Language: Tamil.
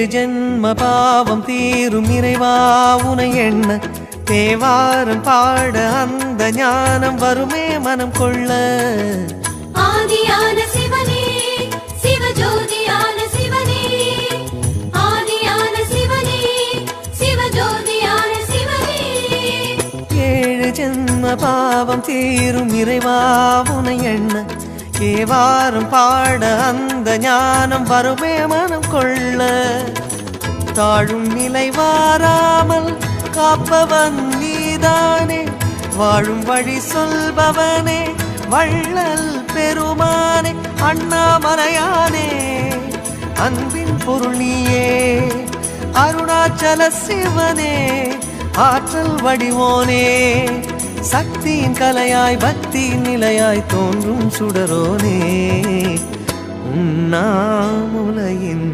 ஏழு ஜென்ம பாவம் தீரும் இறைவா உனை எண்ண தேவாரம் பாட அந்த ஞானம் வருமே மனம் கொள்ள. ஆதியான சிவனே சிவஜோதியான சிவனே, ஆதியான சிவனே சிவஜோதியான சிவனே. ஏழு ஜென்ம பாவம் தீரும் இறைவா உனை எண்ண தேவாரம் பாட அந்த ஞானம் வருமே மனம் கொள்ள. தாழும் நிலை வாராமல் காப்பவன் நீதானே, வாழும் வழி சொல்பவனே வள்ளல் பெருமானே, அண்ணாமலையானே அன்பின் பொருள் நீயே, அருணாச்சல சிவனே ஆற்றல் வடிவோனே, சக்தியின் கலையாய் பக்தியின் நிலையாய் தோன்றும் சுடரோனே, உண்ணாமுலையின்